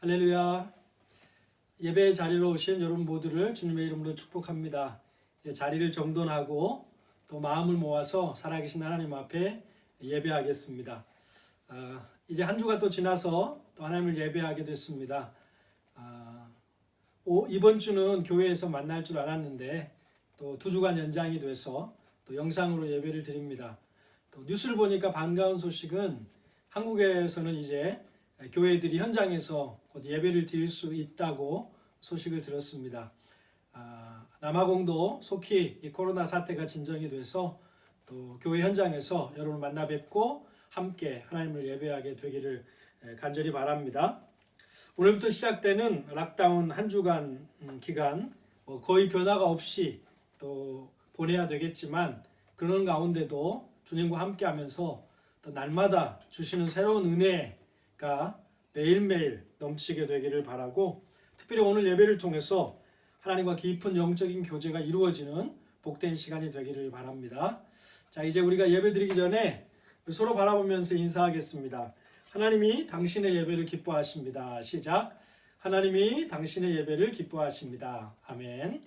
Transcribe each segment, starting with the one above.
할렐루야. 예배 자리로 오신 여러분 모두를 주님의 이름으로 축복합니다. 이제 자리를 정돈하고 또 마음을 모아서 살아계신 하나님 앞에 예배하겠습니다. 이제 한 주가 또 지나서 또 하나님을 예배하게 됐습니다. 이번 주는 교회에서 만날 줄 알았는데 또 2주간 연장이 돼서 또 영상으로 예배를 드립니다. 또 뉴스를 보니까 반가운 소식은 한국에서는 이제 교회들이 현장에서 곧 예배를 드릴 수 있다고 소식을 들었습니다. 남아공도 속히 이 코로나 사태가 진정이 돼서 또 교회 현장에서 여러분을 만나 뵙고 함께 하나님을 예배하게 되기를 간절히 바랍니다. 오늘부터 시작되는 락다운 한 주간 기간 거의 변화가 없이 또 보내야 되겠지만 그런 가운데도 주님과 함께 하면서 또 날마다 주시는 새로운 은혜가 매일매일 넘치게 되기를 바라고, 특별히 오늘 예배를 통해서 하나님과 깊은 영적인 교제가 이루어지는 복된 시간이 되기를 바랍니다. 자, 이제 우리가 예배 드리기 전에 서로 바라보면서 인사하겠습니다. 하나님이 당신의 예배를 기뻐하십니다. 시작. 하나님이 당신의 예배를 기뻐하십니다. 아멘.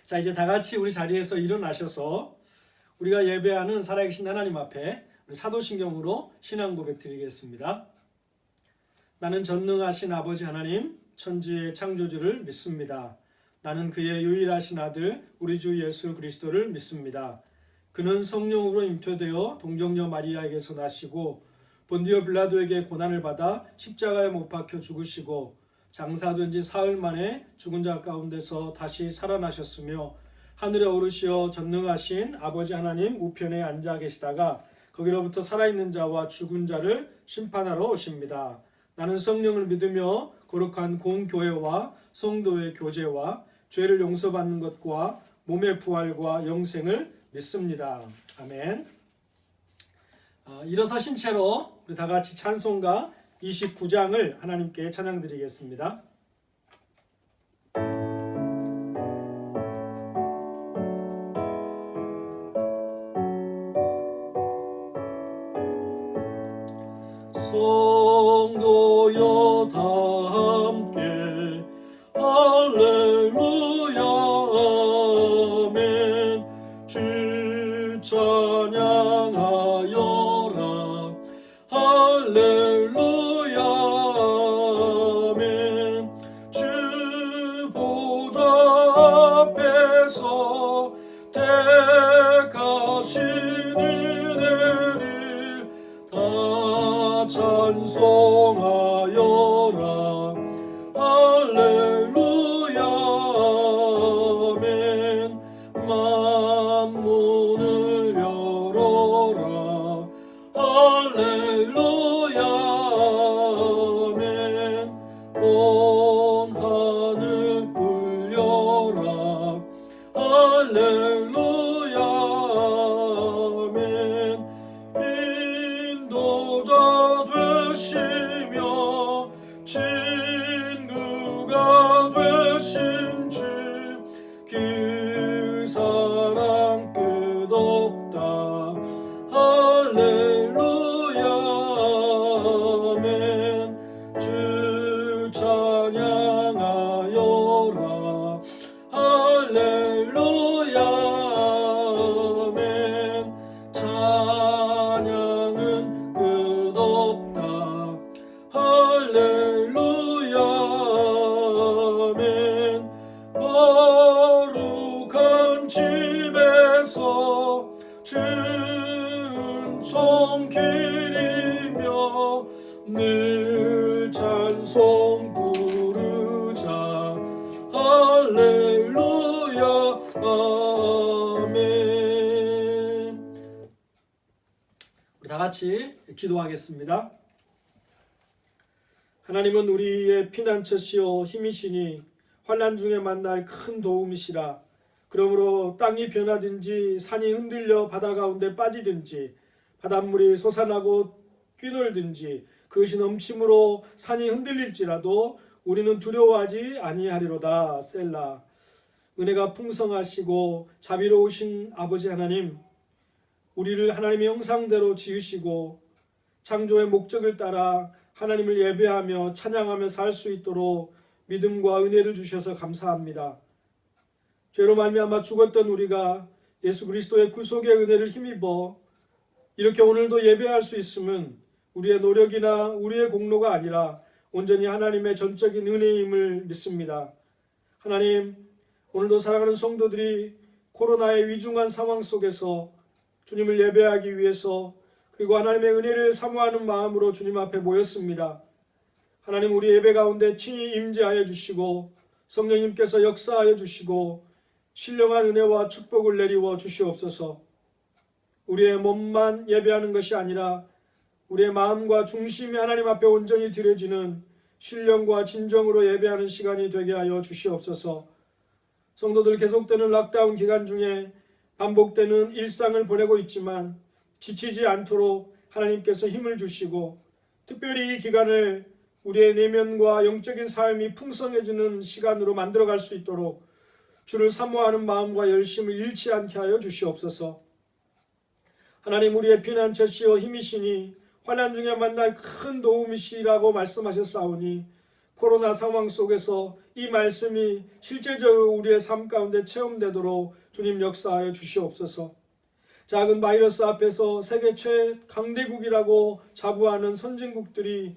자, 이제 다 같이 우리 자리에서 일어나셔서 우리가 예배하는 살아계신 하나님 앞에 사도신경으로 신앙 고백 드리겠습니다. 나는 전능하신 아버지 하나님, 천지의 창조주를 믿습니다. 나는 그의 유일하신 아들 우리 주 예수 그리스도를 믿습니다. 그는 성령으로 잉태되어 동정녀 마리아에게서 나시고 본디오 빌라도에게 고난을 받아 십자가에 못 박혀 죽으시고 장사된 지 사흘 만에 죽은 자 가운데서 다시 살아나셨으며 하늘에 오르시어 전능하신 아버지 하나님 우편에 앉아 계시다가 거기로부터 살아있는 자와 죽은 자를 심판하러 오십니다. 나는 성령을 믿으며 거룩한 공교회와 성도의 교제와 죄를 용서받는 것과 몸의 부활과 영생을 믿습니다. 아멘. 일어서신 채로 우리 다 같이 찬송가 29장을 하나님께 찬양드리겠습니다. 성도여 다 함께 할렐루야 아멘. 주 찬양하여라 할렐루야 아멘. 주 보좌 앞에서 택하신 은혜를 다 찬송하여라 할렐루야 아멘. 만문을 열어라 할렐루야 아멘. 온 하늘 불려라 할렐루야 아멘. 인도자 되시며 친구가 되신 주 그 사랑 끝없다 할렐루야 아멘. 주 찬양하여라 할렐루야 아멘. 찬양은 끝없다 할렐루야 아멘. 거룩한 집에서 은총 기리며 늘 찬송 부르자 할렐루야 아멘. 우리 다 같이 기도하겠습니다. 하나님은 우리의 피난처시오 힘이시니 환난 중에 만날 큰 도움이시라. 그러므로 땅이 변하든지 산이 흔들려 바다 가운데 빠지든지 바닷물이 솟아나고 뛰놀든지 그것이 넘침으로 산이 흔들릴지라도 우리는 두려워하지 아니하리로다. 셀라. 은혜가 풍성하시고 자비로우신 아버지 하나님, 우리를 하나님의 형상대로 지으시고 창조의 목적을 따라 하나님을 예배하며 찬양하며 살 수 있도록 믿음과 은혜를 주셔서 감사합니다. 죄로 말미암아 죽었던 우리가 예수 그리스도의 구속의 은혜를 힘입어 이렇게 오늘도 예배할 수 있음은 우리의 노력이나 우리의 공로가 아니라 온전히 하나님의 전적인 은혜임을 믿습니다. 하나님, 오늘도 사랑하는 성도들이 코로나의 위중한 상황 속에서 주님을 예배하기 위해서 그리고 하나님의 은혜를 사모하는 마음으로 주님 앞에 모였습니다. 하나님, 우리 예배 가운데 친히 임재하여 주시고 성령님께서 역사하여 주시고 신령한 은혜와 축복을 내리워 주시옵소서. 우리의 몸만 예배하는 것이 아니라 우리의 마음과 중심이 하나님 앞에 온전히 드려지는 신령과 진정으로 예배하는 시간이 되게 하여 주시옵소서. 성도들 계속되는 락다운 기간 중에 반복되는 일상을 보내고 있지만 지치지 않도록 하나님께서 힘을 주시고 특별히 이 기간을 우리의 내면과 영적인 삶이 풍성해지는 시간으로 만들어갈 수 있도록 주를 사모하는 마음과 열심을 잃지 않게 하여 주시옵소서. 하나님, 우리의 피난처시여 힘이시니 환난 중에 만날 큰 도움이시라고 말씀하셨사오니 코로나 상황 속에서 이 말씀이 실제적으로 우리의 삶 가운데 체험되도록 주님 역사하여 주시옵소서. 작은 바이러스 앞에서 세계 최강대국이라고 자부하는 선진국들이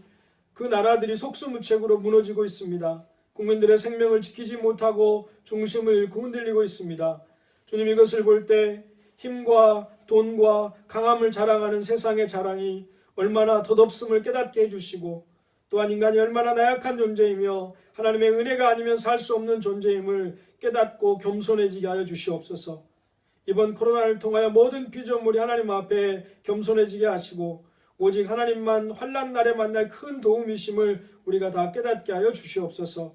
그 나라들이 속수무책으로 무너지고 있습니다. 국민들의 생명을 지키지 못하고 중심을 잃고 흔들리고 있습니다. 주님, 이것을 볼 때 힘과 돈과 강함을 자랑하는 세상의 자랑이 얼마나 덧없음을 깨닫게 해주시고 또한 인간이 얼마나 나약한 존재이며 하나님의 은혜가 아니면 살 수 없는 존재임을 깨닫고 겸손해지게 하여 주시옵소서. 이번 코로나를 통하여 모든 피조물이 하나님 앞에 겸손해지게 하시고 오직 하나님만 환난 날에 만날 큰 도움이심을 우리가 다 깨닫게 하여 주시옵소서.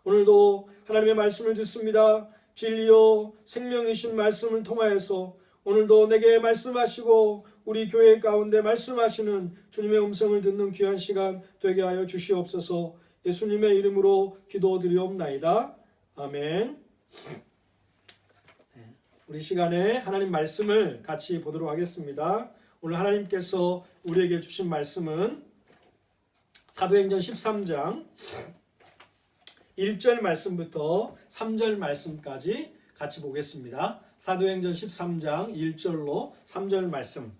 오늘도 하나님의 말씀을 듣습니다. 진리요 생명이신 말씀을 통하여서 오늘도 내게 말씀하시고 우리 교회 가운데 말씀하시는 주님의 음성을 듣는 귀한 시간 되게 하여 주시옵소서. 예수님의 이름으로 기도드리옵나이다. 아멘. 우리 시간에 하나님 말씀을 같이 보도록 하겠습니다. 오늘 하나님께서 우리에게 주신 말씀은 사도행전 13장 1절 말씀부터 3절 말씀까지 같이 보겠습니다. 사도행전 13장 1절로 3절 말씀,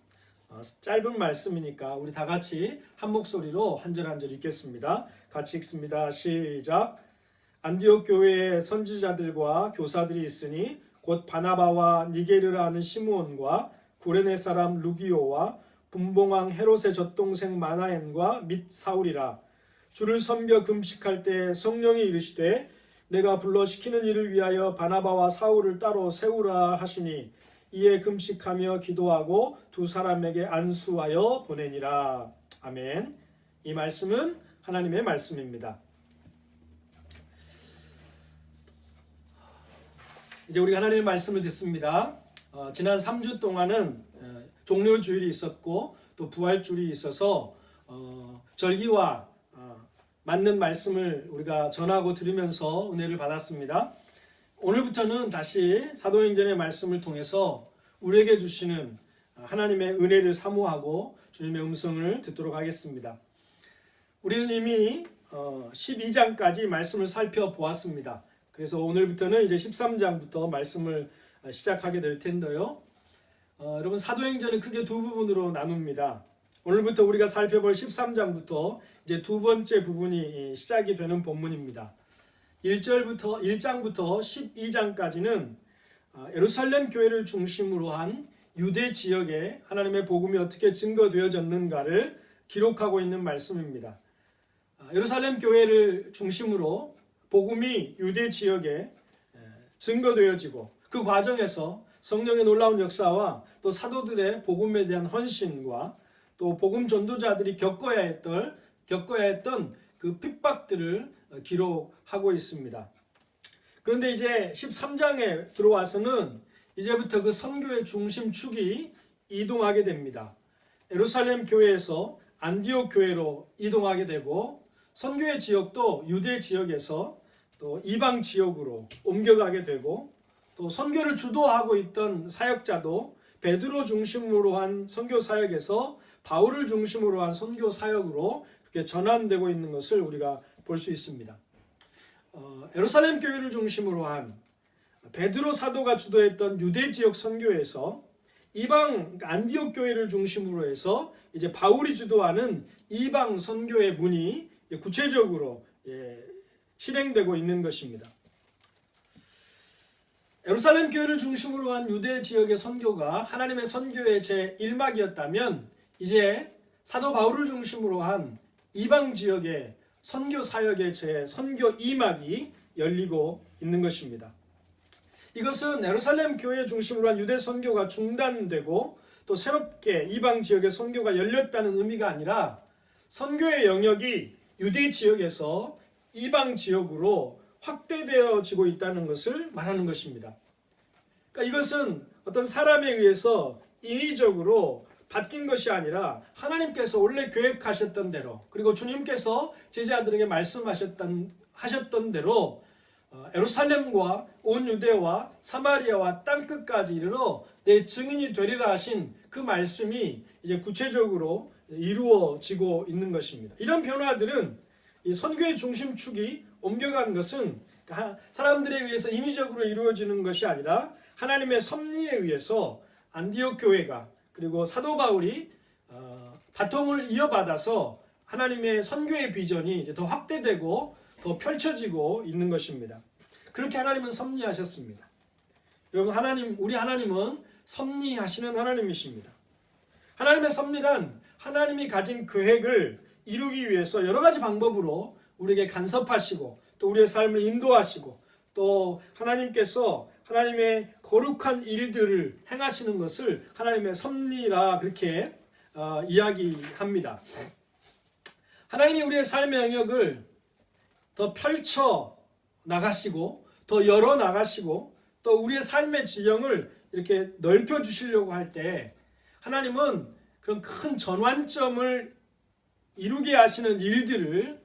짧은 말씀이니까 우리 다 같이 한 목소리로 한 절 한 절 읽겠습니다. 같이 읽습니다. 시작. 안디옥 교회에 선지자들과 교사들이 있으니 곧 바나바와 니게르라 하는 시므온과 구레네 사람 루기오와 분봉왕 헤롯의 젖동생 마나엔과 및 사울이라. 주를 섬겨 금식할 때 성령이 이르시되 내가 불러 시키는 일을 위하여 바나바와 사울을 따로 세우라 하시니 이에 금식하며 기도하고 두 사람에게 안수하여 보내니라. 아멘. 이 말씀은 하나님의 말씀입니다. 이제 우리가 하나님의 말씀을 듣습니다. 지난 3주 동안은 종료주일이 있었고 또 부활주일이 있어서 절기와 맞는 말씀을 우리가 전하고 들으면서 은혜를 받았습니다. 오늘부터는 다시 사도행전의 말씀을 통해서 우리에게 주시는 하나님의 은혜를 사모하고 주님의 음성을 듣도록 하겠습니다. 우리는 이미 12장까지 말씀을 살펴보았습니다. 그래서 오늘부터는 이제 13장부터 말씀을 시작하게 될 텐데요. 여러분, 사도행전은 크게 두 부분으로 나눕니다. 오늘부터 우리가 살펴볼 13장부터 이제 두 번째 부분이 시작이 되는 본문입니다. 1장부터 12장까지는 예루살렘 교회를 중심으로 한 유대 지역에 하나님의 복음이 어떻게 증거되어졌는가를 기록하고 있는 말씀입니다. 예루살렘 교회를 중심으로 복음이 유대 지역에 증거되어지고 그 과정에서 성령의 놀라운 역사와 또 사도들의 복음에 대한 헌신과 또 복음 전도자들이 겪어야 했던 그 핍박들을 기록하고 있습니다. 그런데 이제 13장에 들어와서는 이제부터 그 선교의 중심축이 이동하게 됩니다. 예루살렘 교회에서 안디옥 교회로 이동하게 되고 선교의 지역도 유대 지역에서 또 이방 지역으로 옮겨가게 되고 또 선교를 주도하고 있던 사역자도 베드로 중심으로 한 선교 사역에서 바울을 중심으로 한 선교 사역으로 그게 전환되고 있는 것을 우리가 볼 수 있습니다. 예루살렘 교회를 중심으로 한 베드로 사도가 주도했던 유대 지역 선교에서 이방 안디옥 교회를 중심으로 해서 이제 바울이 주도하는 이방 선교의 문이 구체적으로 실행되고 있는 것입니다. 예루살렘 교회를 중심으로 한 유대 지역의 선교가 하나님의 선교의 제1막이었다면 이제 사도 바울을 중심으로 한 이방 지역의 선교 사역의 선교 2막이 열리고 있는 것입니다. 이것은 예루살렘 교회 중심으로 한 유대 선교가 중단되고 또 새롭게 이방 지역의 선교가 열렸다는 의미가 아니라 선교의 영역이 유대 지역에서 이방 지역으로 확대되어지고 있다는 것을 말하는 것입니다. 그러니까 이것은 어떤 사람에 의해서 인위적으로 바뀐 것이 아니라 하나님께서 원래 계획하셨던 대로 그리고 주님께서 제자들에게 말씀하셨던 대로 예루살렘과 온 유대와 사마리아와 땅끝까지 이르러 내 증인이 되리라 하신 그 말씀이 이제 구체적으로 이루어지고 있는 것입니다. 이런 변화들은 이 선교의 중심축이 옮겨간 것은 사람들에 의해서 인위적으로 이루어지는 것이 아니라 하나님의 섭리에 의해서 안디옥 교회가 그리고 사도 바울이 바통을 이어받아서 하나님의 선교의 비전이 이제 더 확대되고 더 펼쳐지고 있는 것입니다. 그렇게 하나님은 섭리하셨습니다. 여러분, 우리 하나님은 섭리하시는 하나님이십니다. 하나님의 섭리란 하나님이 가진 계획을 이루기 위해서 여러 가지 방법으로 우리에게 간섭하시고 또 우리의 삶을 인도하시고 또 하나님께서 하나님의 거룩한 일들을 행하시는 것을 하나님의 섭리라 그렇게 이야기합니다. 하나님이 우리의 삶의 영역을 더 펼쳐 나가시고 더 열어 나가시고 또 우리의 삶의 지형을 이렇게 넓혀 주시려고 할 때 하나님은 그런 큰 전환점을 이루게 하시는 일들을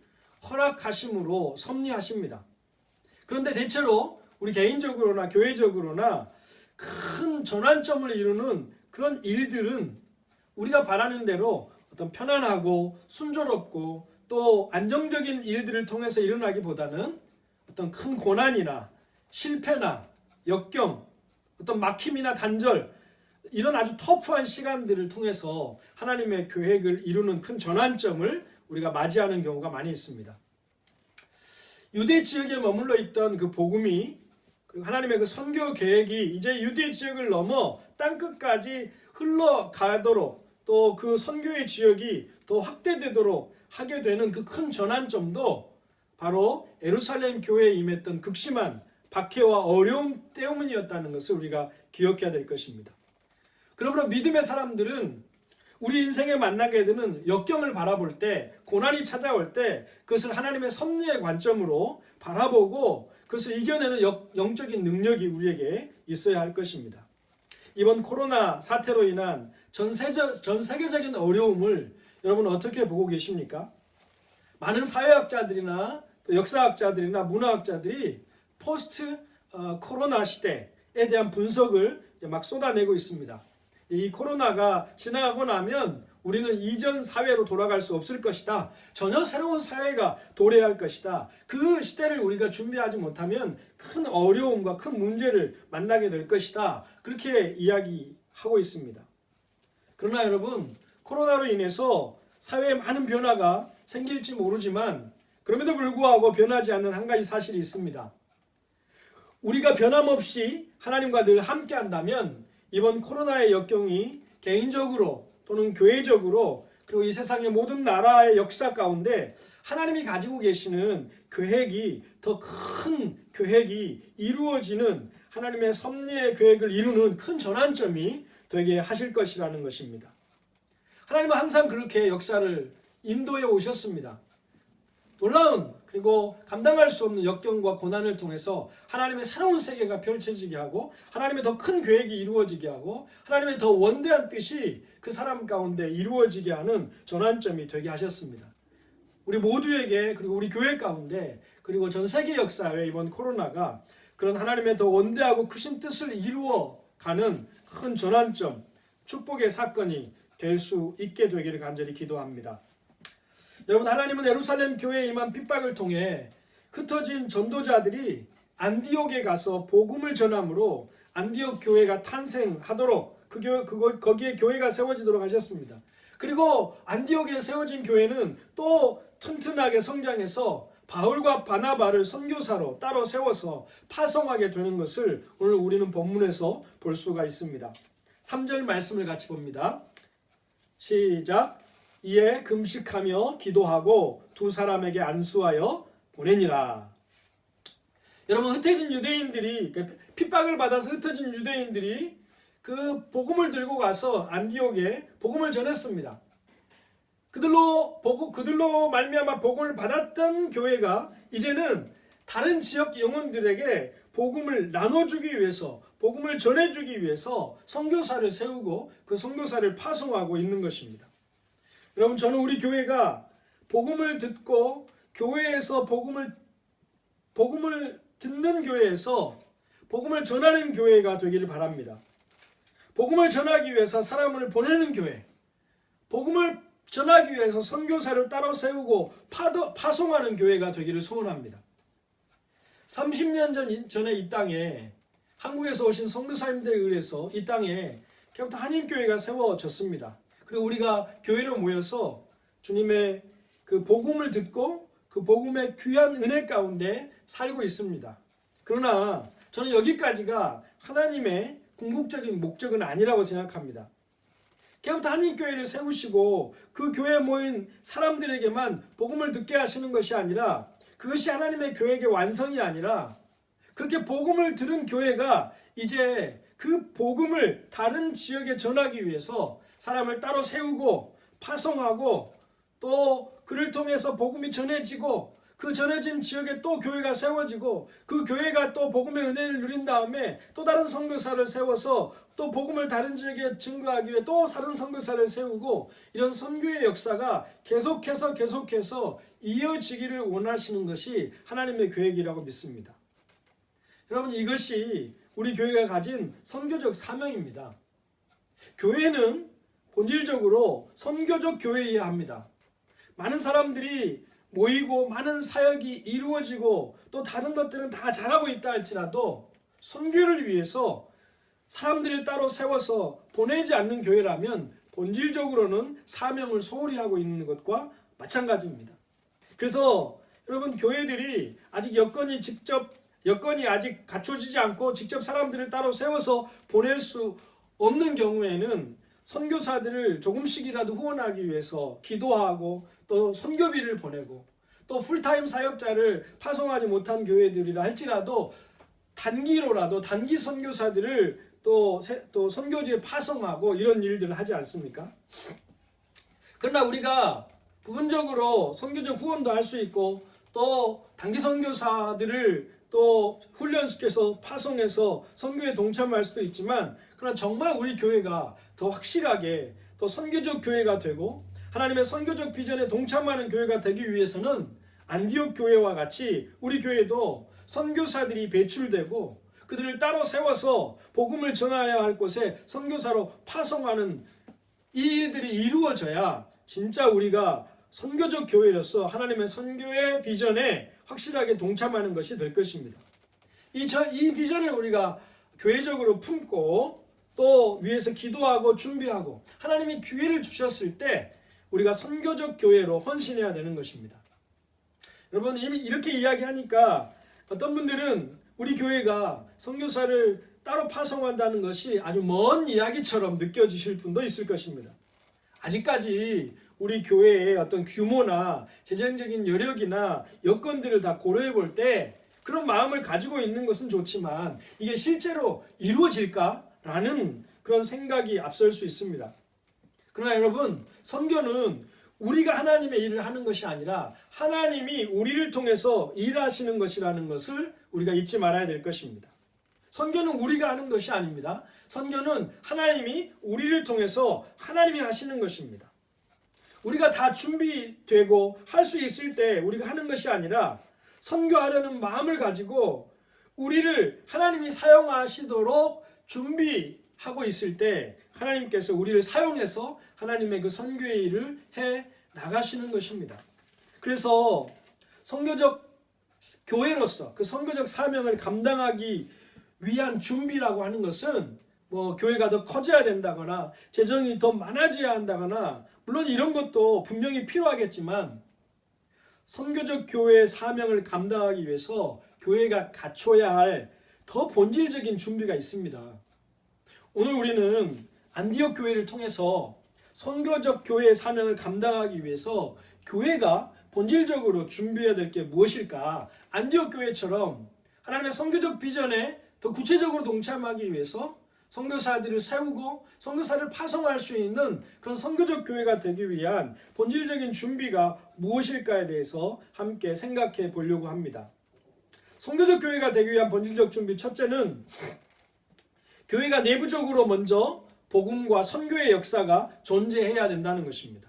허락하심으로 섭리하십니다. 그런데 대체로 우리 개인적으로나 교회적으로나 큰 전환점을 이루는 그런 일들은 우리가 바라는 대로 어떤 편안하고 순조롭고 또 안정적인 일들을 통해서 일어나기보다는 어떤 큰 고난이나 실패나 역경, 어떤 막힘이나 단절 이런 아주 터프한 시간들을 통해서 하나님의 계획을 이루는 큰 전환점을 우리가 맞이하는 경우가 많이 있습니다. 유대 지역에 머물러 있던 그 복음이 하나님의 그 선교 계획이 이제 유대 지역을 넘어 땅끝까지 흘러가도록 또 그 선교의 지역이 더 확대되도록 하게 되는 그 큰 전환점도 바로 예루살렘 교회에 임했던 극심한 박해와 어려움 때문이었다는 것을 우리가 기억해야 될 것입니다. 그러므로 믿음의 사람들은 우리 인생에 만나게 되는 역경을 바라볼 때, 고난이 찾아올 때 그것을 하나님의 섭리의 관점으로 바라보고 그것을 이겨내는 영적인 능력이 우리에게 있어야 할 것입니다. 이번 코로나 사태로 인한 전 세계적인 어려움을 여러분 어떻게 보고 계십니까? 많은 사회학자들이나 또 역사학자들이나 문화학자들이 포스트 코로나 시대에 대한 분석을 막 쏟아내고 있습니다. 이 코로나가 지나가고 나면 우리는 이전 사회로 돌아갈 수 없을 것이다. 전혀 새로운 사회가 도래할 것이다. 그 시대를 우리가 준비하지 못하면 큰 어려움과 큰 문제를 만나게 될 것이다. 그렇게 이야기하고 있습니다. 그러나 여러분, 코로나로 인해서 사회에 많은 변화가 생길지 모르지만 그럼에도 불구하고 변하지 않는 한 가지 사실이 있습니다. 우리가 변함없이 하나님과 늘 함께 한다면 이번 코로나의 역경이 개인적으로 또는 교회적으로 그리고 이 세상의 모든 나라의 역사 가운데 하나님이 가지고 계시는 계획이 더 큰 계획이 이루어지는 하나님의 섭리의 계획을 이루는 큰 전환점이 되게 하실 것이라는 것입니다. 하나님은 항상 그렇게 역사를 인도해 오셨습니다. 놀라운 그리고 감당할 수 없는 역경과 고난을 통해서 하나님의 새로운 세계가 펼쳐지게 하고 하나님의 더 큰 계획이 이루어지게 하고 하나님의 더 원대한 뜻이 그 사람 가운데 이루어지게 하는 전환점이 되게 하셨습니다. 우리 모두에게 그리고 우리 교회 가운데 그리고 전 세계 역사에 이번 코로나가 그런 하나님의 더 원대하고 크신 뜻을 이루어가는 큰 전환점, 축복의 사건이 될 수 있게 되기를 간절히 기도합니다. 여러분, 하나님은 예루살렘 교회에 임한 핍박을 통해 흩어진 전도자들이 안디옥에 가서 복음을 전함으로 안디옥 교회가 탄생하도록 거기에 교회가 세워지도록 하셨습니다. 그리고 안디옥에 세워진 교회는 또 튼튼하게 성장해서 바울과 바나바를 선교사로 따로 세워서 파송하게 되는 것을 오늘 우리는 본문에서 볼 수가 있습니다. 3절 말씀을 같이 봅니다. 시작. 이에 금식하며 기도하고 두 사람에게 안수하여 보내니라. 여러분, 흩어진 유대인들이, 핍박을 받아서 흩어진 유대인들이 그 복음을 들고 가서 안디옥에 복음을 전했습니다. 그들로 말미암아 복음을 받았던 교회가 이제는 다른 지역 영혼들에게 복음을 나눠주기 위해서, 복음을 전해주기 위해서 선교사를 세우고 그 선교사를 파송하고 있는 것입니다. 여러분, 저는 우리 교회가 복음을 듣고 교회에서 복음을 듣는 교회에서 복음을 전하는 교회가 되기를 바랍니다. 복음을 전하기 위해서 사람을 보내는 교회, 복음을 전하기 위해서 선교사를 따로 세우고 파송하는 교회가 되기를 소원합니다. 30년 전에 이 땅에 한국에서 오신 선교사님들에 의해서 이 땅에 부터 한인교회가 세워졌습니다. 그리고 우리가 교회로 모여서 주님의 그 복음을 듣고 그 복음의 귀한 은혜 가운데 살고 있습니다. 그러나 저는 여기까지가 하나님의 궁극적인 목적은 아니라고 생각합니다. 그부터 한인교회를 세우시고 그 교회에 모인 사람들에게만 복음을 듣게 하시는 것이 아니라, 그것이 하나님의 교회의 완성이 아니라, 그렇게 복음을 들은 교회가 이제 그 복음을 다른 지역에 전하기 위해서 사람을 따로 세우고 파송하고 또 그를 통해서 복음이 전해지고 그 전해진 지역에 또 교회가 세워지고 그 교회가 또 복음의 은혜를 누린 다음에 또 다른 선교사를 세워서 또 복음을 다른 지역에 증거하기 위해 또 다른 선교사를 세우고, 이런 선교의 역사가 계속해서 이어지기를 원하시는 것이 하나님의 계획이라고 믿습니다. 여러분, 이것이 우리 교회가 가진 선교적 사명입니다. 교회는 본질적으로 선교적 교회여야 합니다. 많은 사람들이 모이고 많은 사역이 이루어지고 또 다른 것들은 다 잘하고 있다 할지라도 선교를 위해서 사람들을 따로 세워서 보내지 않는 교회라면 본질적으로는 사명을 소홀히 하고 있는 것과 마찬가지입니다. 그래서 여러분, 교회들이 아직 여건이 아직 갖춰지지 않고 직접 사람들을 따로 세워서 보낼 수 없는 경우에는 선교사들을 조금씩이라도 후원하기 위해서 기도하고 또 선교비를 보내고 또 풀타임 사역자를 파송하지 못한 교회들이라 할지라도 단기로라도 단기 선교사들을 또 선교지에 파송하고 이런 일들을 하지 않습니까? 그러나 우리가 부분적으로 선교적 후원도 할 수 있고 또 단기 선교사들을 또 훈련시켜서 파송해서 선교에 동참할 수도 있지만, 그러나 정말 우리 교회가 더 확실하게 또 선교적 교회가 되고 하나님의 선교적 비전에 동참하는 교회가 되기 위해서는 안디옥 교회와 같이 우리 교회도 선교사들이 배출되고 그들을 따로 세워서 복음을 전하여야 할 곳에 선교사로 파송하는 이 일들이 이루어져야 진짜 우리가 선교적 교회로서 하나님의 선교의 비전에 확실하게 동참하는 것이 될 것입니다. 이 비전을 우리가 교회적으로 품고 또 위에서 기도하고 준비하고 하나님이 기회를 주셨을 때 우리가 선교적 교회로 헌신해야 되는 것입니다. 여러분, 이미 이렇게 이야기하니까 어떤 분들은 우리 교회가 선교사를 따로 파송한다는 것이 아주 먼 이야기처럼 느껴지실 분도 있을 것입니다. 아직까지 우리 교회의 어떤 규모나 재정적인 여력이나 여건들을 다 고려해 볼 때 그런 마음을 가지고 있는 것은 좋지만 이게 실제로 이루어질까라는 그런 생각이 앞설 수 있습니다. 그러나 여러분, 선교는 우리가 하나님의 일을 하는 것이 아니라 하나님이 우리를 통해서 일하시는 것이라는 것을 우리가 잊지 말아야 될 것입니다. 선교는 우리가 하는 것이 아닙니다. 선교는 하나님이 우리를 통해서 하나님이 하시는 것입니다. 우리가 다 준비되고 할 수 있을 때 우리가 하는 것이 아니라 선교하려는 마음을 가지고 우리를 하나님이 사용하시도록 준비하고 있을 때 하나님께서 우리를 사용해서 하나님의 그 선교의 일을 해 나가시는 것입니다. 그래서 선교적 교회로서 그 선교적 사명을 감당하기 위한 준비라고 하는 것은 뭐 교회가 더 커져야 된다거나 재정이 더 많아져야 한다거나 물론 이런 것도 분명히 필요하겠지만 선교적 교회의 사명을 감당하기 위해서 교회가 갖춰야 할 더 본질적인 준비가 있습니다. 오늘 우리는 안디옥 교회를 통해서 선교적 교회의 사명을 감당하기 위해서 교회가 본질적으로 준비해야 될 게 무엇일까? 안디옥 교회처럼 하나님의 선교적 비전에 더 구체적으로 동참하기 위해서 선교사들을 세우고 선교사를 파송할 수 있는 그런 선교적 교회가 되기 위한 본질적인 준비가 무엇일까에 대해서 함께 생각해 보려고 합니다. 선교적 교회가 되기 위한 본질적 준비 첫째는 교회가 내부적으로 먼저 복음과 선교의 역사가 존재해야 된다는 것입니다.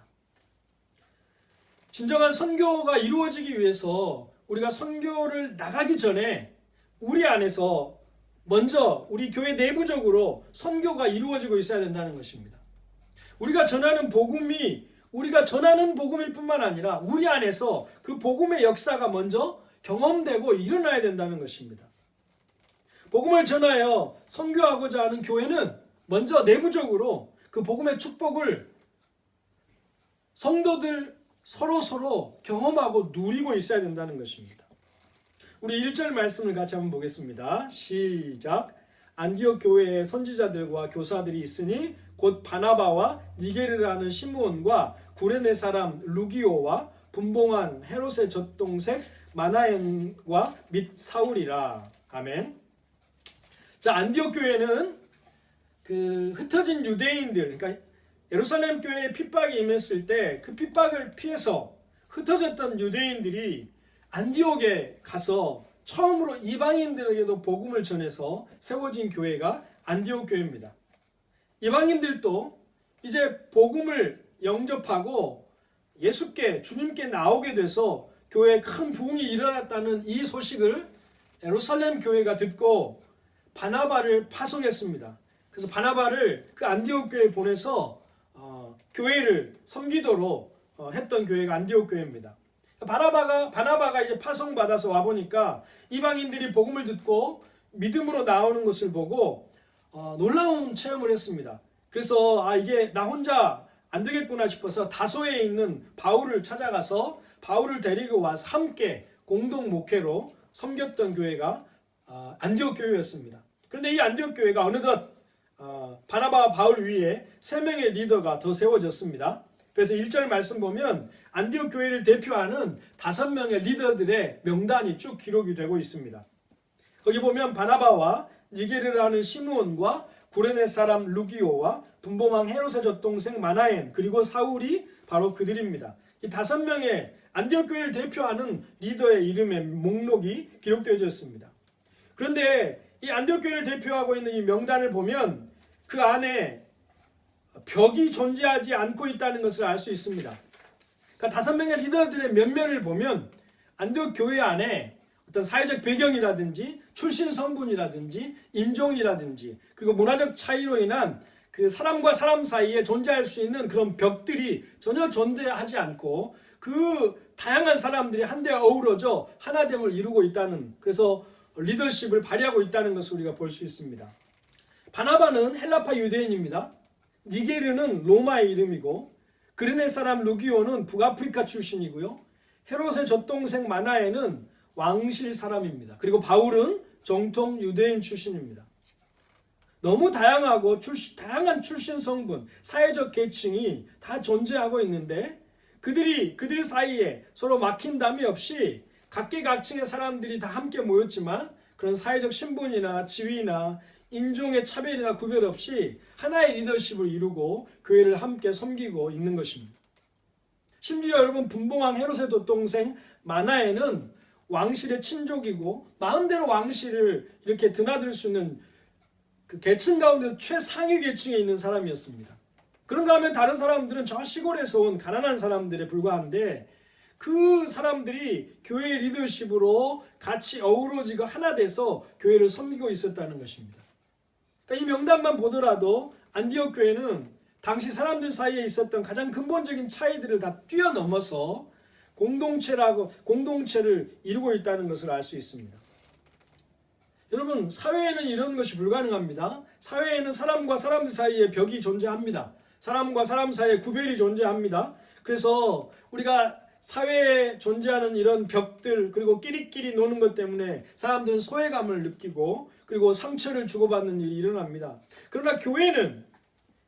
진정한 선교가 이루어지기 위해서 우리가 선교를 나가기 전에 우리 안에서 먼저 우리 교회 내부적으로 선교가 이루어지고 있어야 된다는 것입니다. 우리가 전하는 복음일 뿐만 아니라 우리 안에서 그 복음의 역사가 먼저 경험되고 일어나야 된다는 것입니다. 복음을 전하여 선교하고자 하는 교회는 먼저 내부적으로 그 복음의 축복을 성도들 서로 경험하고 누리고 있어야 된다는 것입니다. 우리 1절 말씀을 같이 한번 보겠습니다. 시작. 안디옥 교회에 선지자들과 교사들이 있으니 곧 바나바와 니게르라는 시므온과 구레네 사람 루기오와 분봉한 헤롯의 젖동생 마나엔과 및 사울이라. 아멘. 자, 안디옥 교회는 그 흩어진 유대인들, 그러니까 예루살렘 교회에 핍박이 임했을 때 그 핍박을 피해서 흩어졌던 유대인들이 안디옥에 가서 처음으로 이방인들에게도 복음을 전해서 세워진 교회가 안디옥 교회입니다. 이방인들도 이제 복음을 영접하고 예수께 주님께 나오게 돼서 교회에 큰 부흥이 일어났다는 이 소식을 예루살렘 교회가 듣고 바나바를 파송했습니다. 그래서 바나바를 그 안디옥 교회에 보내서 교회를 섬기도록 했던 교회가 안디옥 교회입니다. 바나바가 이제 파송받아서 와 보니까 이방인들이 복음을 듣고 믿음으로 나오는 것을 보고 놀라운 체험을 했습니다. 그래서 이게 나 혼자 안 되겠구나 싶어서 다소에 있는 바울을 찾아가서 바울을 데리고 와서 함께 공동 목회로 섬겼던 교회가 안디옥 교회였습니다. 그런데 이 안디옥 교회가 어느덧 바나바와 바울 위에 3명의 리더가 더 세워졌습니다. 그래서 1절 말씀 보면 안디옥 교회를 대표하는 5명의 리더들의 명단이 쭉 기록이 되고 있습니다. 거기 보면 바나바와 니게르라는 시므온과 구레네 사람 루기오와 분봉왕 헤롯의 젖동생 마나엔 그리고 사울이 바로 그들입니다. 이 5명의 안디옥 교회를 대표하는 리더의 이름의 목록이 기록되어져 있습니다. 그런데 이 안디옥 교회를 대표하고 있는 이 명단을 보면 그 안에 벽이 존재하지 않고 있다는 것을 알 수 있습니다. 그러니까 5명의 리더들의 면면을 보면 안디옥 교회 안에 어떤 사회적 배경이라든지 출신 성분이라든지 인종이라든지 그리고 문화적 차이로 인한 그 사람과 사람 사이에 존재할 수 있는 그런 벽들이 전혀 존재하지 않고 그 다양한 사람들이 한데 어우러져 하나됨을 이루고 있다는, 그래서 리더십을 발휘하고 있다는 것을 우리가 볼 수 있습니다. 바나바는 헬라파 유대인입니다. 니게르는 로마의 이름이고 그르네 사람 루기오는 북아프리카 출신이고요. 헤롯의 젖동생 마나에는 왕실 사람입니다. 그리고 바울은 정통 유대인 출신입니다. 너무 다양하고 다양한 출신 성분, 사회적 계층이 다 존재하고 있는데 그들 사이에 서로 막힌 담이 없이 각계각층의 사람들이 다 함께 모였지만 그런 사회적 신분이나 지위나 인종의 차별이나 구별 없이 하나의 리더십을 이루고 교회를 함께 섬기고 있는 것입니다. 심지어 여러분, 분봉왕 헤롯의 젖동생 마나에는 왕실의 친족이고 마음대로 왕실을 이렇게 드나들 수 있는 그 계층 가운데 최상위 계층에 있는 사람이었습니다. 그런가 하면 다른 사람들은 저 시골에서 온 가난한 사람들에 불과한데 그 사람들이 교회의 리더십으로 같이 어우러지고 하나 돼서 교회를 섬기고 있었다는 것입니다. 그러니까 이 명단만 보더라도 안디옥 교회는 당시 사람들 사이에 있었던 가장 근본적인 차이들을 다 뛰어넘어서 공동체를 이루고 있다는 것을 알 수 있습니다. 여러분, 사회에는 이런 것이 불가능합니다. 사회에는 사람과 사람 사이에 벽이 존재합니다. 사람과 사람 사이에 구별이 존재합니다. 그래서 우리가 사회에 존재하는 이런 벽들, 그리고 끼리끼리 노는 것 때문에 사람들은 소외감을 느끼고 그리고 상처를 주고받는 일이 일어납니다. 그러나 교회는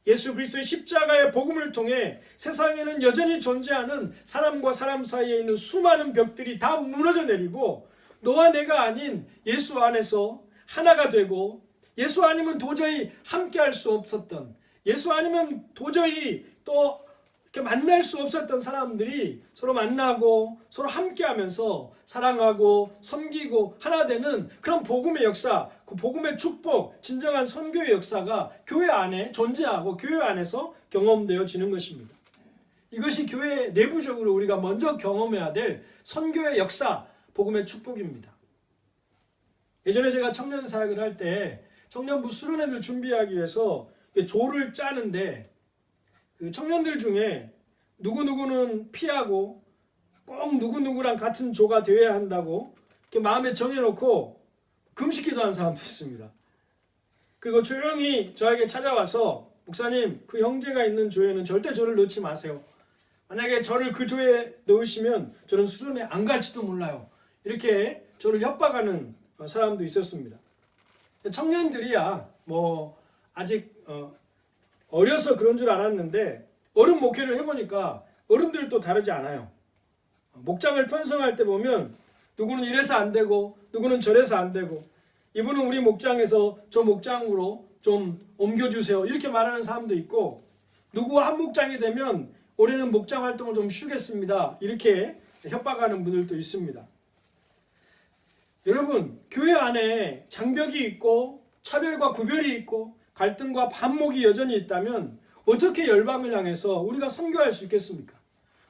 예수 그리스도의 십자가의 복음을 통해 세상에는 여전히 존재하는 사람과 사람 사이에 있는 수많은 벽들이 다 무너져 내리고 너와 내가 아닌 예수 안에서 하나가 되고, 예수 아니면 도저히 함께할 수 없었던, 예수 아니면 도저히 또 이렇게 만날 수 없었던 사람들이 서로 만나고 서로 함께하면서 사랑하고 섬기고 하나 되는 그런 복음의 역사, 그 복음의 축복, 진정한 선교의 역사가 교회 안에 존재하고 교회 안에서 경험되어지는 것입니다. 이것이 교회 내부적으로 우리가 먼저 경험해야 될 선교의 역사, 복음의 축복입니다. 예전에 제가 청년 사역을 할 때 청년부 수련회를 준비하기 위해서 조를 짜는데 그 청년들 중에 누구누구는 피하고 꼭 누구누구랑 같은 조가 되어야 한다고 이렇게 마음에 정해놓고 금식기도하는 사람도 있습니다. 그리고 조용히 저에게 찾아와서 목사님, 그 형제가 있는 조에는 절대 저를 넣지 마세요. 만약에 저를 그 조에 넣으시면 저는 수련회 안 갈지도 몰라요. 이렇게 저를 협박하는 사람도 있었습니다. 청년들이야 아직 어려서 그런 줄 알았는데 어른 목회를 해보니까 어른들도 다르지 않아요. 목장을 편성할 때 보면 누구는 이래서 안 되고 누구는 저래서 안 되고, 이분은 우리 목장에서 저 목장으로 좀 옮겨주세요 이렇게 말하는 사람도 있고, 누구와 한 목장이 되면 올해는 목장 활동을 좀 쉬겠습니다 이렇게 협박하는 분들도 있습니다. 여러분, 교회 안에 장벽이 있고 차별과 구별이 있고 갈등과 반목이 여전히 있다면 어떻게 열방을 향해서 우리가 선교할 수 있겠습니까?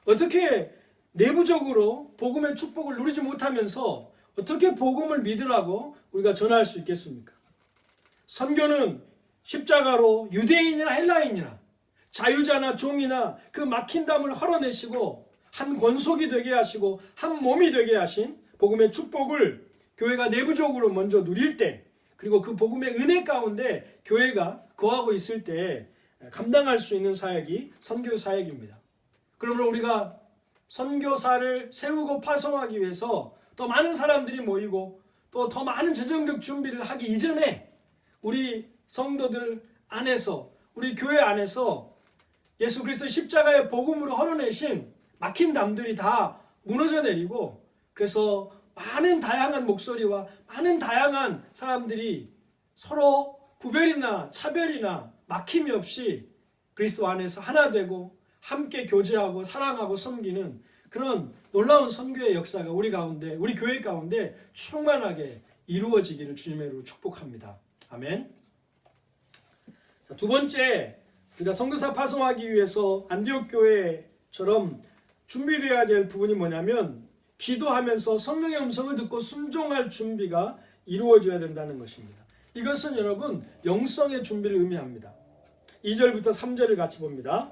어떻게 내부적으로 복음의 축복을 누리지 못하면서 어떻게 복음을 믿으라고 우리가 전할 수 있겠습니까? 선교는 십자가로 유대인이나 헬라인이나 자유자나 종이나 그 막힌 담을 헐어내시고 한 권속이 되게 하시고 한 몸이 되게 하신 복음의 축복을 교회가 내부적으로 먼저 누릴 때, 그리고 그 복음의 은혜 가운데 교회가 거하고 있을 때 감당할 수 있는 사역이 선교 사역입니다. 그러므로 우리가 선교사를 세우고 파송하기 위해서 더 많은 사람들이 모이고 또 더 많은 재정적 준비를 하기 이전에 우리 성도들 안에서, 우리 교회 안에서 예수 그리스도 십자가의 복음으로 헐어내신 막힌 담들이 다 무너져 내리고, 그래서 많은 다양한 목소리와 많은 다양한 사람들이 서로 구별이나 차별이나 막힘이 없이 그리스도 안에서 하나 되고 함께 교제하고 사랑하고 섬기는 그런 놀라운 선교의 역사가 우리 가운데, 우리 교회 가운데 충만하게 이루어지기를 주님의 이름으로 축복합니다. 아멘. 두 번째, 우리가 선교사 파송하기 위해서 안디옥 교회처럼 준비되어야 될 부분이 뭐냐면, 기도하면서 성령의 음성을 듣고 순종할 준비가 이루어져야 된다는 것입니다. 이것은 여러분 영성의 준비를 의미합니다. 2절부터 3절을 같이 봅니다.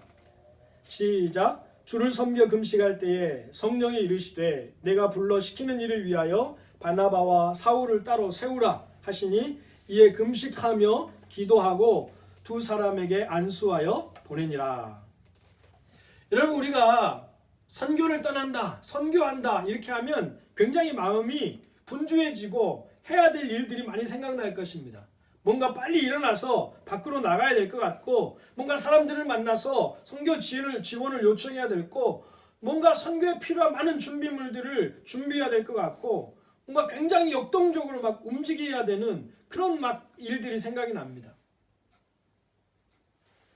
시작. 주를 섬겨 금식할 때에 성령이 이르시되 내가 불러 시키는 일을 위하여 바나바와 사울을 따로 세우라 하시니 이에 금식하며 기도하고 두 사람에게 안수하여 보내니라. 여러분, 우리가 선교를 떠난다, 선교한다 이렇게 하면 굉장히 마음이 분주해지고 해야 될 일들이 많이 생각날 것입니다. 뭔가 빨리 일어나서 밖으로 나가야 될 것 같고, 뭔가 사람들을 만나서 선교 지원을 요청해야 되고, 뭔가 선교에 필요한 많은 준비물들을 준비해야 될 것 같고, 뭔가 굉장히 역동적으로 막 움직여야 되는 그런 막 일들이 생각이 납니다.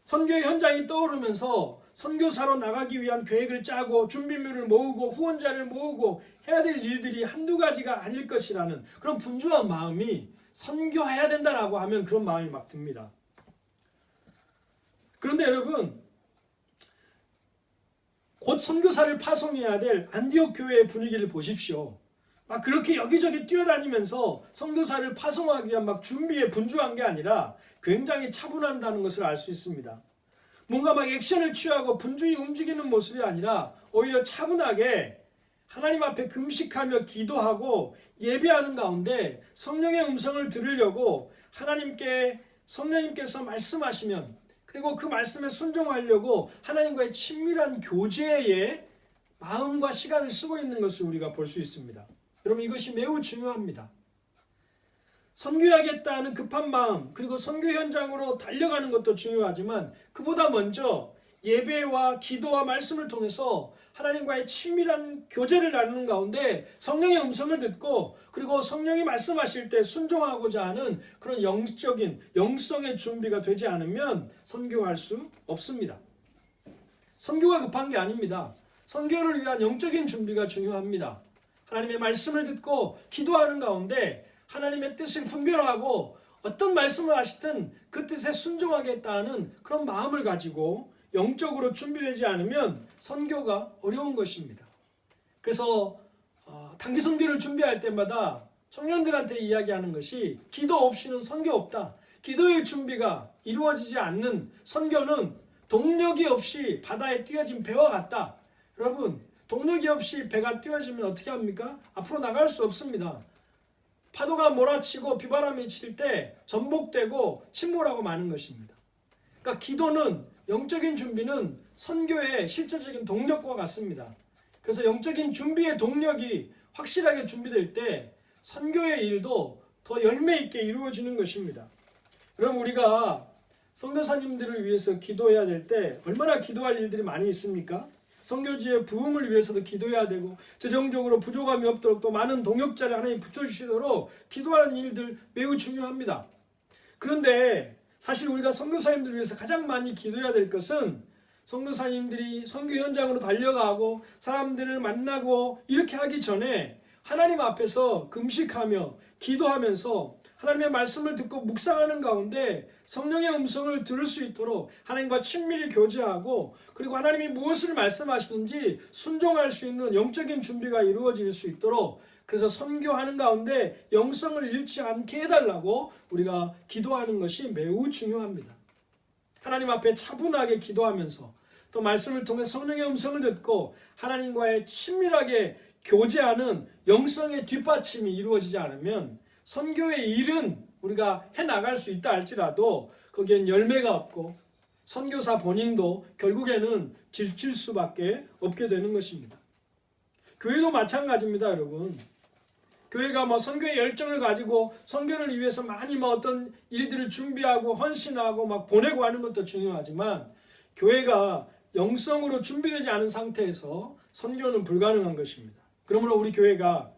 선교의 현장이 떠오르면서 선교사로 나가기 위한 계획을 짜고 준비물을 모으고 후원자를 모으고 해야 될 일들이 한두 가지가 아닐 것이라는 그런 분주한 마음이, 선교해야 된다라고 하면 그런 마음이 막 듭니다. 그런데 여러분, 곧 선교사를 파송해야 될 안디옥 교회의 분위기를 보십시오. 막 그렇게 여기저기 뛰어다니면서 선교사를 파송하기 위한 막 준비에 분주한 게 아니라 굉장히 차분한다는 것을 알 수 있습니다. 뭔가 막 액션을 취하고 분주히 움직이는 모습이 아니라 오히려 차분하게 하나님 앞에 금식하며 기도하고 예배하는 가운데 성령의 음성을 들으려고 성령님께서 말씀하시면, 그리고 그 말씀에 순종하려고 하나님과의 친밀한 교제에 마음과 시간을 쓰고 있는 것을 우리가 볼 수 있습니다. 여러분, 이것이 매우 중요합니다. 선교하겠다는 급한 마음, 그리고 선교 현장으로 달려가는 것도 중요하지만 그보다 먼저 예배와 기도와 말씀을 통해서 하나님과의 친밀한 교제를 나누는 가운데 성령의 음성을 듣고, 그리고 성령이 말씀하실 때 순종하고자 하는 그런 영성의 준비가 되지 않으면 선교할 수 없습니다. 선교가 급한 게 아닙니다. 선교를 위한 영적인 준비가 중요합니다. 하나님의 말씀을 듣고 기도하는 가운데 하나님의 뜻을 분별하고 어떤 말씀을 하시든 그 뜻에 순종하겠다는 그런 마음을 가지고 영적으로 준비되지 않으면 선교가 어려운 것입니다. 그래서 단기 선교를 준비할 때마다 청년들한테 이야기하는 것이 기도 없이는 선교 없다. 기도의 준비가 이루어지지 않는 선교는 동력이 없이 바다에 띄어진 배와 같다. 여러분, 동력이 없이 배가 띄어지면 어떻게 합니까? 앞으로 나갈 수 없습니다. 파도가 몰아치고 비바람이 칠 때 전복되고 침몰하고 마는 것입니다. 그러니까 기도는, 영적인 준비는 선교의 실제적인 동력과 같습니다. 그래서 영적인 준비의 동력이 확실하게 준비될 때 선교의 일도 더 열매 있게 이루어지는 것입니다. 여러분, 우리가 선교사님들을 위해서 기도해야 될 때 얼마나 기도할 일들이 많이 있습니까? 선교지의 부흥을 위해서도 기도해야 되고, 재정적으로 부족함이 없도록 또 많은 동역자를 하나님 붙여주시도록 기도하는 일들 매우 중요합니다. 그런데 사실 우리가 선교사님들을 위해서 가장 많이 기도해야 될 것은, 선교사님들이 선교 현장으로 달려가고 사람들을 만나고 이렇게 하기 전에 하나님 앞에서 금식하며 기도하면서 하나님의 말씀을 듣고 묵상하는 가운데 성령의 음성을 들을 수 있도록 하나님과 친밀히 교제하고, 그리고 하나님이 무엇을 말씀하시는지 순종할 수 있는 영적인 준비가 이루어질 수 있도록, 그래서 선교하는 가운데 영성을 잃지 않게 해달라고 우리가 기도하는 것이 매우 중요합니다. 하나님 앞에 차분하게 기도하면서 또 말씀을 통해 성령의 음성을 듣고 하나님과의 친밀하게 교제하는 영성의 뒷받침이 이루어지지 않으면 선교의 일은 우리가 해나갈 수 있다 할지라도 거기엔 열매가 없고 선교사 본인도 결국에는 지칠 수밖에 없게 되는 것입니다. 교회도 마찬가지입니다, 여러분. 교회가 선교의 열정을 가지고 선교를 위해서 많이 어떤 일들을 준비하고 헌신하고 보내고 하는 것도 중요하지만, 교회가 영성으로 준비되지 않은 상태에서 선교는 불가능한 것입니다. 그러므로 우리 교회가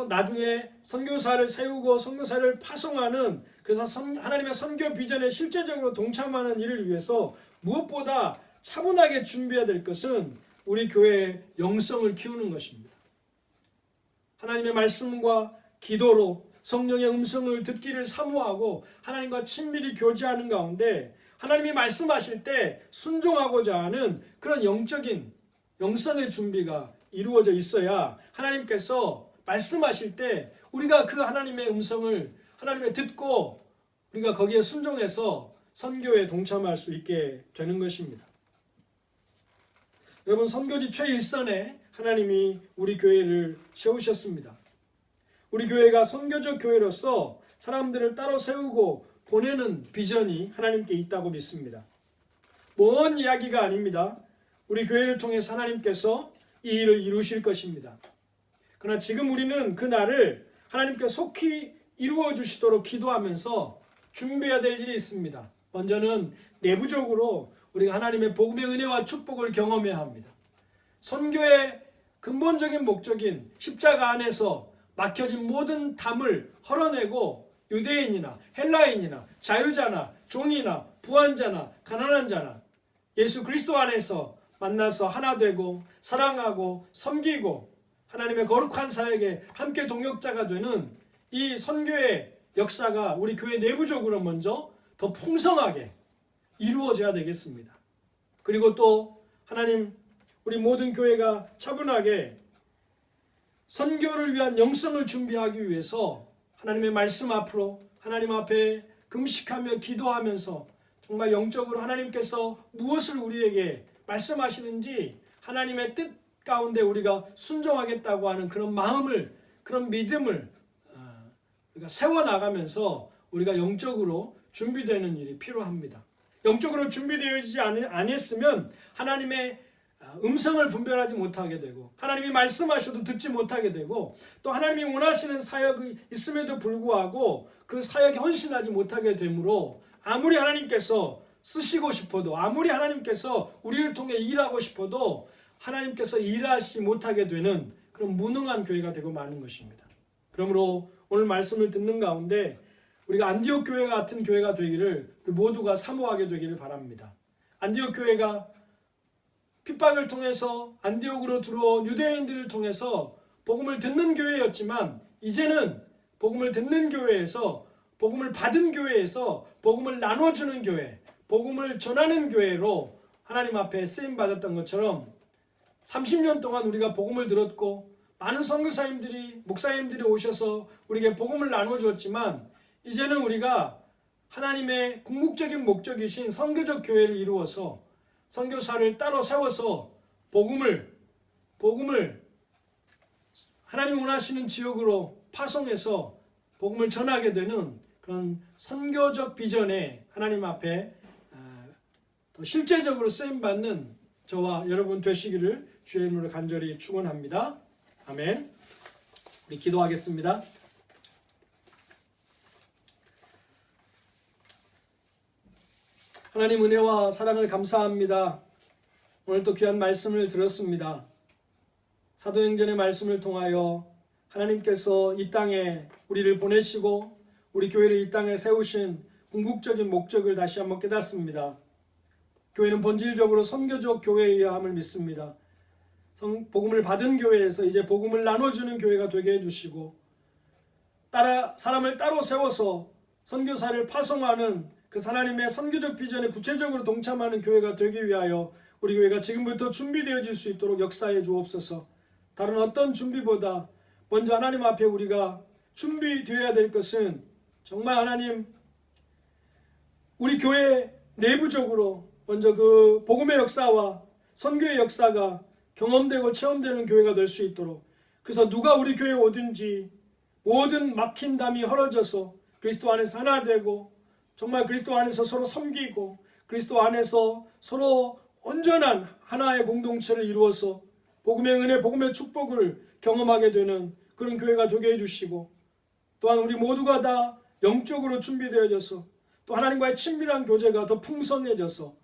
나중에 선교사를 세우고 선교사를 파송하는, 그래서 하나님의 선교 비전에 실제적으로 동참하는 일을 위해서 무엇보다 차분하게 준비해야 될 것은 우리 교회의 영성을 키우는 것입니다. 하나님의 말씀과 기도로 성령의 음성을 듣기를 사모하고 하나님과 친밀히 교제하는 가운데 하나님이 말씀하실 때 순종하고자 하는 그런 영성의 준비가 이루어져 있어야 하나님께서 말씀하실 때 우리가 그 하나님의 음성을 하나님의 듣고 우리가 거기에 순종해서 선교에 동참할 수 있게 되는 것입니다. 여러분, 선교지 최일선에 하나님이 우리 교회를 세우셨습니다. 우리 교회가 선교적 교회로서 사람들을 따로 세우고 보내는 비전이 하나님께 있다고 믿습니다. 먼 이야기가 아닙니다. 우리 교회를 통해서 하나님께서 이 일을 이루실 것입니다. 그러나 지금 우리는 그 날을 하나님께 속히 이루어 주시도록 기도하면서 준비해야 될 일이 있습니다. 먼저는 내부적으로 우리가 하나님의 복음의 은혜와 축복을 경험해야 합니다. 선교의 근본적인 목적인 십자가 안에서 막혀진 모든 담을 헐어내고 유대인이나 헬라인이나 자유자나 종이나 부한자나 가난한 자나 예수 그리스도 안에서 만나서 하나 되고 사랑하고 섬기고 하나님의 거룩한 사역에 함께 동역자가 되는 이 선교의 역사가 우리 교회 내부적으로 먼저 더 풍성하게 이루어져야 되겠습니다. 그리고 또 하나님, 우리 모든 교회가 차분하게 선교를 위한 영성을 준비하기 위해서 하나님의 말씀 앞으로 하나님 앞에 금식하며 기도하면서 정말 영적으로 하나님께서 무엇을 우리에게 말씀하시는지 하나님의 뜻, 가운데 우리가 순종하겠다고 하는 그런 마음을, 그런 믿음을 우리가 세워나가면서 우리가 영적으로 준비되는 일이 필요합니다. 영적으로 준비되어지지 않았으면 하나님의 음성을 분별하지 못하게 되고, 하나님이 말씀하셔도 듣지 못하게 되고, 또 하나님이 원하시는 사역이 있음에도 불구하고 그 사역에 헌신하지 못하게 되므로, 아무리 하나님께서 쓰시고 싶어도, 아무리 하나님께서 우리를 통해 일하고 싶어도 하나님께서 일하시지 못하게 되는 그런 무능한 교회가 되고 마는 것입니다. 그러므로 오늘 말씀을 듣는 가운데 우리가 안디옥 교회 같은 교회가 되기를 모두가 사모하게 되기를 바랍니다. 안디옥 교회가 핍박을 통해서 안디옥으로 들어온 유대인들을 통해서 복음을 듣는 교회였지만, 이제는 복음을 듣는 교회에서, 복음을 받은 교회에서 복음을 나눠주는 교회, 복음을 전하는 교회로 하나님 앞에 쓰임받았던 것처럼 30년 동안 우리가 복음을 들었고 많은 선교사님들이, 목사님들이 오셔서 우리에게 복음을 나눠주었지만, 이제는 우리가 하나님의 궁극적인 목적이신 선교적 교회를 이루어서 선교사를 따로 세워서 복음을 하나님이 원하시는 지역으로 파송해서 복음을 전하게 되는 그런 선교적 비전에 하나님 앞에 더 실제적으로 쓰임받는 저와 여러분 되시기를 주의 이름으로 간절히 축원합니다. 아멘. 우리 기도하겠습니다. 하나님 은혜와 사랑을 감사합니다. 오늘 또 귀한 말씀을 들었습니다. 사도행전의 말씀을 통하여 하나님께서 이 땅에 우리를 보내시고 우리 교회를 이 땅에 세우신 궁극적인 목적을 다시 한번 깨닫습니다. 교회는 본질적으로 선교적 교회여야 함을 믿습니다. 복음을 받은 교회에서 이제 복음을 나눠주는 교회가 되게 해주시고, 사람을 따로 세워서 선교사를 파송하는 그 하나님의 선교적 비전에 구체적으로 동참하는 교회가 되기 위하여 우리 교회가 지금부터 준비되어질 수 있도록 역사해 주옵소서. 다른 어떤 준비보다 먼저 하나님 앞에 우리가 준비되어야 될 것은 정말 하나님, 우리 교회 내부적으로 먼저 그 복음의 역사와 선교의 역사가 경험되고 체험되는 교회가 될 수 있도록, 그래서 누가 우리 교회에 오든지 모든 막힌 담이 헐어져서 그리스도 안에서 하나 되고, 정말 그리스도 안에서 서로 섬기고 그리스도 안에서 서로 온전한 하나의 공동체를 이루어서 복음의 은혜, 복음의 축복을 경험하게 되는 그런 교회가 되게 해주시고, 또한 우리 모두가 다 영적으로 준비되어져서 또 하나님과의 친밀한 교제가 더 풍성해져서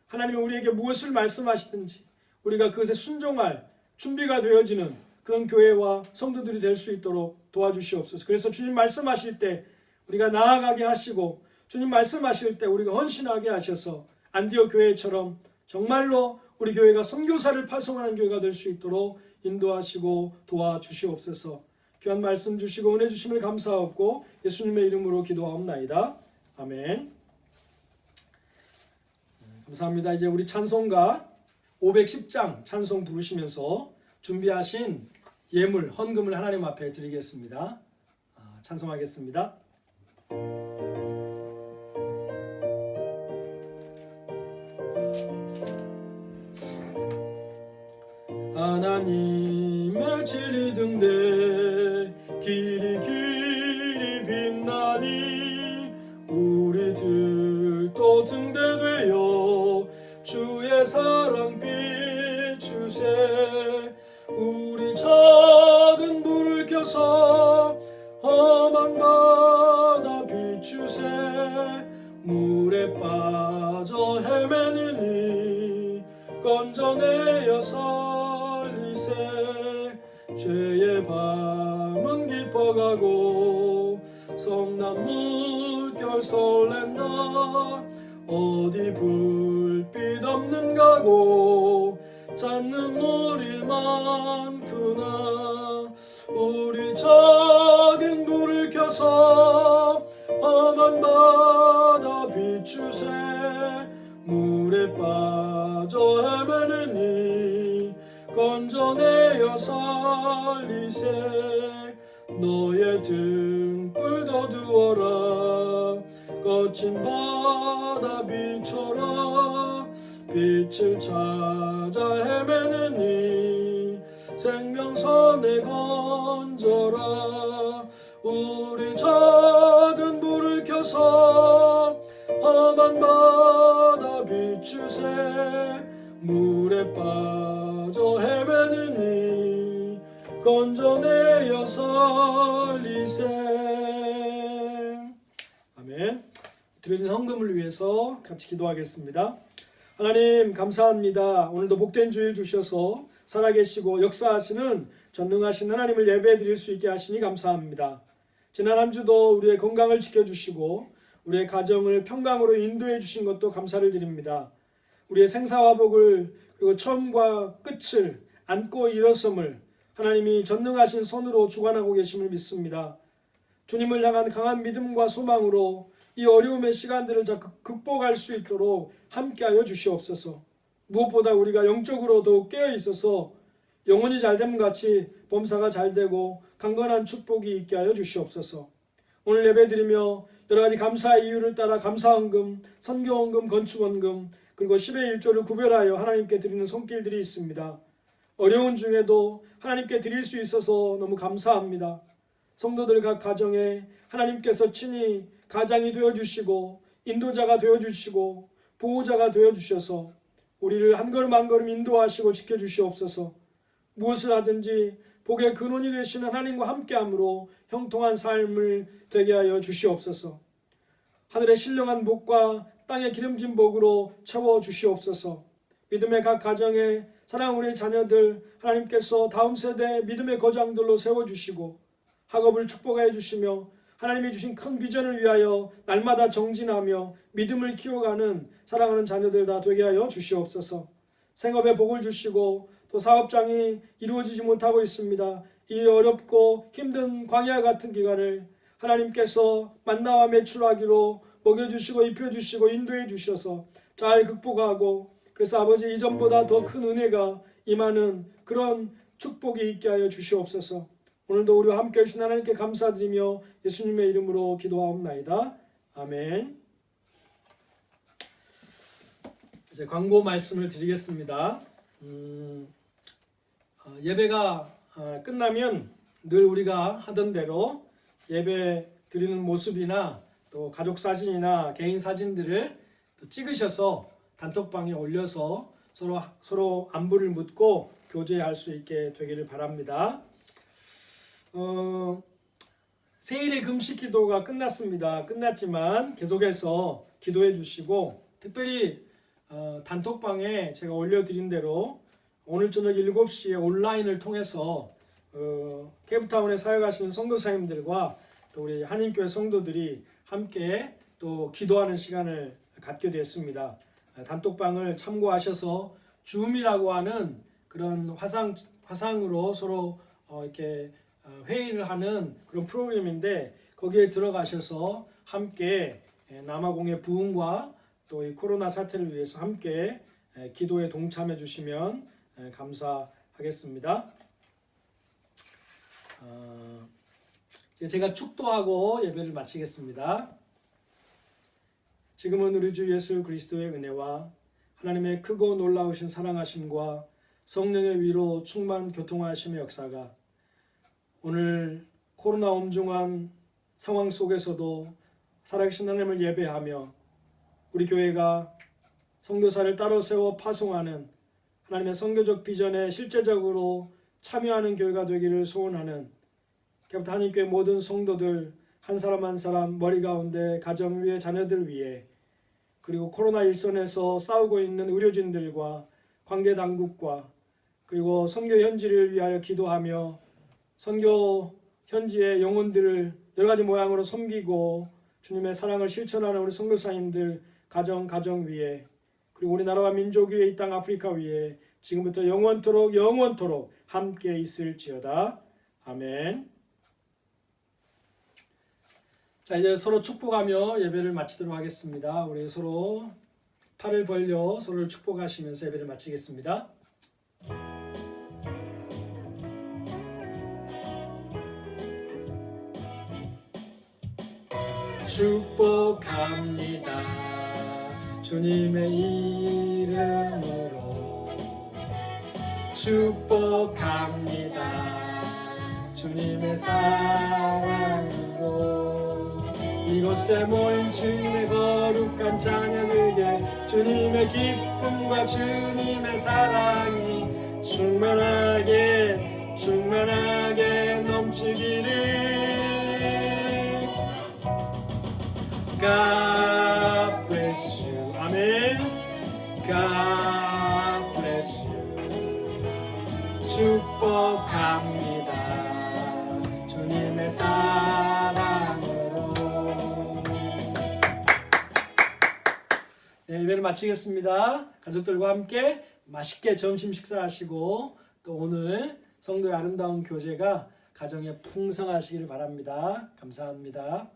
하나님이 우리에게 무엇을 말씀하시든지 우리가 그것에 순종할 준비가 되어지는 그런 교회와 성도들이 될 수 있도록 도와주시옵소서. 그래서 주님 말씀하실 때 우리가 나아가게 하시고, 주님 말씀하실 때 우리가 헌신하게 하셔서 안디옥 교회처럼 정말로 우리 교회가 선교사를 파송하는 교회가 될 수 있도록 인도하시고 도와주시옵소서. 귀한 말씀 주시고 은혜 주심을 감사하고 예수님의 이름으로 기도하옵나이다. 아멘. 감사합니다. 이제 우리 찬송가 510장 찬송 부르시면서 준비하신 예물, 헌금을 하나님 앞에 드리겠습니다. 찬송하겠습니다. 하나님의 진리 등대 길이 빛나니 우리들도 등대되어 주의 사랑 비추세. 우리 작은 불을 켜서 험한 바다 비추세. 물에 빠져 헤매느니 건져내어 살리세. 죄의 밤은 깊어가고 성난 물결 설렌다. 어디 불빛 없는 가고 짠는 물이 많구나. 우리 작은 불을 켜서 험한 바다 비추세. 물에 빠져 헤매느니 건져내어 살리세. 너의 등불 더두어라. 거친 바다 빛처럼 빛을 찾아 헤매느니 생명선에 건져라. 우리 작은 불을 켜서 험한 바다 비추세. 물에 빠져 헤매느니 건져내어 살리세. 아멘. 드려진 헌금을 위해서 같이 기도하겠습니다. 하나님 감사합니다. 오늘도 복된 주일 주셔서 살아계시고 역사하시는 전능하신 하나님을 예배드릴 수 있게 하시니 감사합니다. 지난 한 주도 우리의 건강을 지켜주시고 우리의 가정을 평강으로 인도해 주신 것도 감사를 드립니다. 우리의 생사화복을 그리고 처음과 끝을 안고 일어섬을 하나님이 전능하신 손으로 주관하고 계심을 믿습니다. 주님을 향한 강한 믿음과 소망으로 이 어려움의 시간들을 극복할 수 있도록 함께하여 주시옵소서. 무엇보다 우리가 영적으로 더욱 깨어 있어서 영혼이 잘됨 같이 범사가 잘되고 강건한 축복이 있게 하여 주시옵소서. 오늘 예배드리며 여러가지 감사의 이유를 따라 감사헌금, 선교헌금, 건축헌금 그리고 10의 1조를 구별하여 하나님께 드리는 손길들이 있습니다. 어려운 중에도 하나님께 드릴 수 있어서 너무 감사합니다. 성도들 각 가정에 하나님께서 친히 가장이 되어주시고 인도자가 되어주시고 보호자가 되어주셔서 우리를 한 걸음 한 걸음 인도하시고 지켜주시옵소서. 무엇을 하든지 복의 근원이 되시는 하나님과 함께함으로 형통한 삶을 되게 하여 주시옵소서. 하늘의 신령한 복과 땅의 기름진 복으로 채워주시옵소서. 믿음의 각 가정에 사랑하는 우리 자녀들 하나님께서 다음 세대 믿음의 거장들로 세워주시고 학업을 축복하여 주시며 하나님이 주신 큰 비전을 위하여 날마다 정진하며 믿음을 키워가는 사랑하는 자녀들 다 되게 하여 주시옵소서. 생업에 복을 주시고 또 사업장이 이루어지지 못하고 있습니다. 이 어렵고 힘든 광야 같은 기간을 하나님께서 만나와 매출하기로 먹여주시고 입혀주시고 인도해 주셔서 잘 극복하고 그래서 아버지 이전보다 더 큰 은혜가 임하는 그런 축복이 있게 하여 주시옵소서. 오늘도 우리와 함께 해주신 하나님께 감사드리며 예수님의 이름으로 기도하옵나이다. 아멘. 이제 광고 말씀을 드리겠습니다. 예배가 끝나면 늘 우리가 하던 대로 예배 드리는 모습이나 또 가족 사진이나 개인 사진들을 또 찍으셔서 단톡방에 올려서 서로 안부를 묻고 교제할 수 있게 되기를 바랍니다. 세일의 금식 기도가 끝났지만 계속해서 기도해 주시고 특별히 단톡방에 제가 올려드린 대로 오늘 저녁 7시에 온라인을 통해서 케이프타운에 사역하시는 선교사님들과 또 우리 한인교회 성도들이 함께 또 기도하는 시간을 갖게 됐습니다. 단톡방을 참고하셔서 줌이라고 하는 그런 화상으로 서로 이렇게 회의를 하는 그런 프로그램인데 거기에 들어가셔서 함께 남아공의 부흥과 또 이 코로나 사태를 위해서 함께 기도에 동참해 주시면 감사하겠습니다. 제가 축도하고 예배를 마치겠습니다. 지금은 우리 주 예수 그리스도의 은혜와 하나님의 크고 놀라우신 사랑하심과 성령의 위로 충만 교통하심의 역사가 오늘 코로나 엄중한 상황 속에서도 살아계신 하나님을 예배하며 우리 교회가 선교사를 따로 세워 파송하는 하나님의 선교적 비전에 실제적으로 참여하는 교회가 되기를 소원하는 한인교회 모든 성도들 한 사람 한 사람 머리 가운데 가정 위에 자녀들 위에 그리고 코로나 일선에서 싸우고 있는 의료진들과 관계 당국과 그리고 선교 현지를 위하여 기도하며 선교 현지의 영혼들을 여러 가지 모양으로 섬기고 주님의 사랑을 실천하는 우리 선교사님들 가정 위에 그리고 우리나라와 민족 위에 이 땅 아프리카 위에 지금부터 영원토록 함께 있을지어다. 아멘. 자, 이제 서로 축복하며 예배를 마치도록 하겠습니다. 우리 서로 팔을 벌려 서로를 축복하시면서 예배를 마치겠습니다. 축복합니다. 주님의 이름으로 축복합니다. 주님의 사랑으로 이곳에 모인 주님의 거룩한 자녀들에게 주님의 기쁨과 주님의 사랑이 충만하게 넘치기를. God bless you. 아멘. God bless you. 축복합니다. 주님의 사랑으로. 네, 예배를 마치겠습니다. 가족들과 함께 맛있게 점심 식사하시고 또 오늘 성도의 아름다운 교제가 가정에 풍성하시기를 바랍니다. 감사합니다.